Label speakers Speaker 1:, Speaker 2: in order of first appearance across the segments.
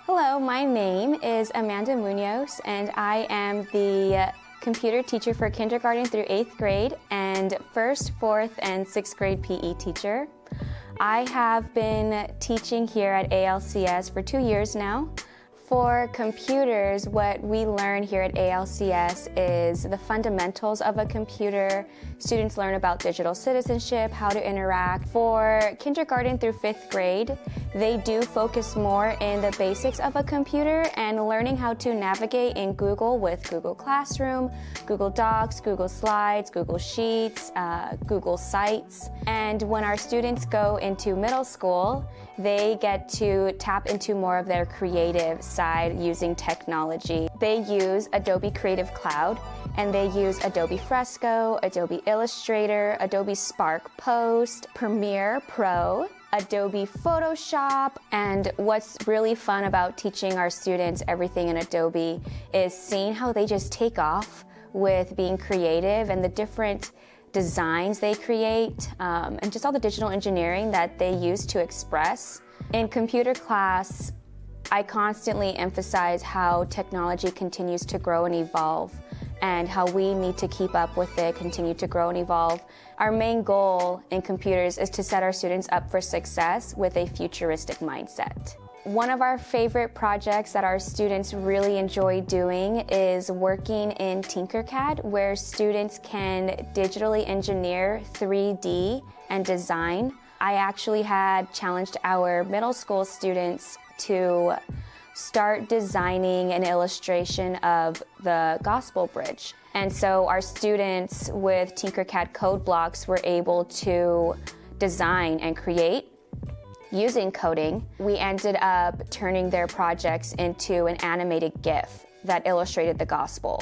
Speaker 1: Hello, my name is Amanda Munoz, and I am the computer teacher for kindergarten through 8th grade and 1st, 4th, and 6th grade PE teacher. I have been teaching here at ALCS for 2 years now. For computers, what we learn here at ALCS is the fundamentals of a computer. Students learn about digital citizenship, how to interact. For kindergarten through 5th grade, they do focus more in the basics of a computer and learning how to navigate in Google with Google Classroom, Google Docs, Google Slides, Google Sheets, Google Sites. And when our students go into middle school, they get to tap into more of their creative side using technology. They use Adobe Creative Cloud, and they use Adobe Fresco, Adobe Illustrator, Adobe Spark Post, Premiere Pro, Adobe Photoshop. And what's really fun about teaching our students everything in Adobe is seeing how they just take off with being creative and the different designs they create, and just all the digital engineering that they use to express. In computer class, I constantly emphasize how technology continues to grow and evolve and how we need to keep up with it, continue to grow and evolve. Our main goal in computers is to set our students up for success with a futuristic mindset. One of our favorite projects that our students really enjoy doing is working in Tinkercad, where students can digitally engineer 3D and design. I actually had challenged our middle school students to start designing an illustration of the Gospel Bridge. And so our students with Tinkercad code blocks were able to design and create using coding. We ended up turning their projects into an animated GIF that illustrated the gospel.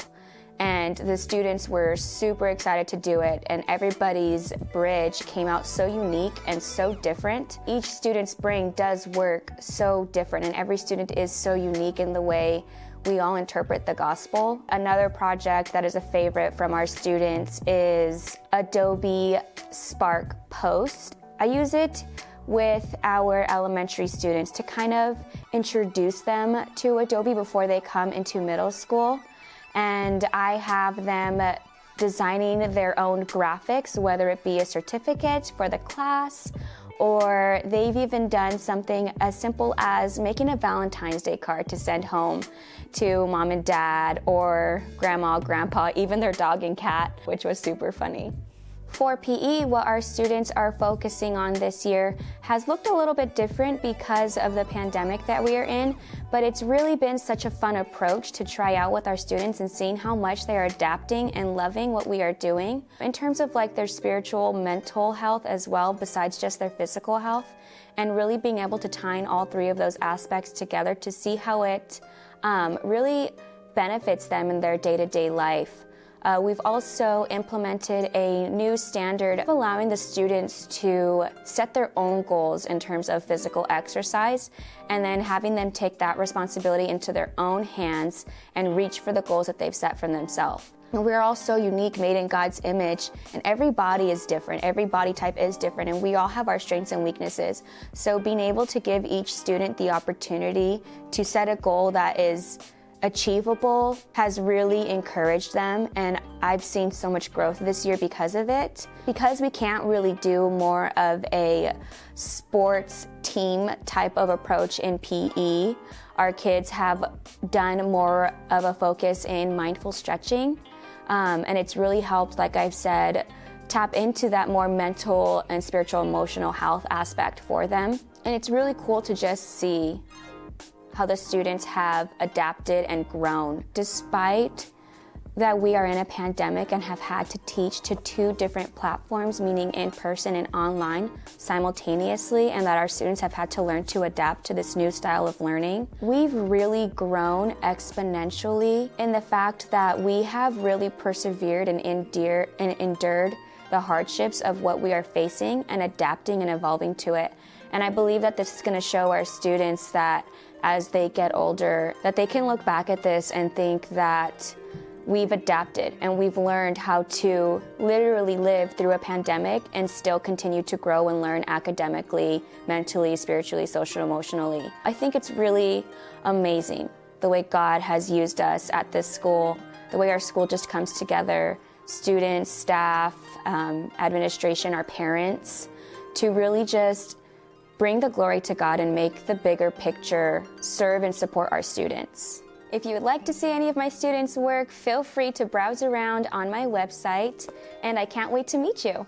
Speaker 1: And the students were super excited to do it, and everybody's bridge came out so unique and so different. Each student's brain does work so different, and every student is so unique in the way we all interpret the gospel. Another project that is a favorite from our students is Adobe Spark Post. I use it with our elementary students to kind of introduce them to Adobe before they come into middle school. And I have them designing their own graphics, whether it be a certificate for the class, or they've even done something as simple as making a Valentine's Day card to send home to mom and dad or grandma, grandpa, even their dog and cat, which was super funny. For PE, what our students are focusing on this year has looked a little bit different because of the pandemic that we are in, but it's really been such a fun approach to try out with our students and seeing how much they are adapting and loving what we are doing. In terms of like their spiritual, mental health as well, besides just their physical health, and really being able to tie in all three of those aspects together to see how it really benefits them in their day-to-day life. We've also implemented a new standard of allowing the students to set their own goals in terms of physical exercise and then having them take that responsibility into their own hands and reach for the goals that they've set for themselves. And we're all so unique, made in God's image, and every body is different, every body type is different, and we all have our strengths and weaknesses. So being able to give each student the opportunity to set a goal that is achievable has really encouraged them, and I've seen so much growth this year because of it. Because we can't really do more of a sports team type of approach in PE, our kids have done more of a focus in mindful stretching, and it's really helped, like I've said, tap into that more mental and spiritual emotional health aspect for them. And it's really cool to just see how the students have adapted and grown. Despite that we are in a pandemic and have had to teach to 2 different platforms, meaning in person and online simultaneously, and that our students have had to learn to adapt to this new style of learning, we've really grown exponentially in the fact that we have really persevered and endured the hardships of what we are facing and adapting and evolving to it. And I believe that this is going to show our students that as they get older, that they can look back at this and think that we've adapted and we've learned how to literally live through a pandemic and still continue to grow and learn academically, mentally, spiritually, social, emotionally. I think it's really amazing the way God has used us at this school, the way our school just comes together, students, staff, administration, our parents, to really just bring the glory to God and make the bigger picture serve and support our students. If you would like to see any of my students' work, feel free to browse around on my website, and I can't wait to meet you.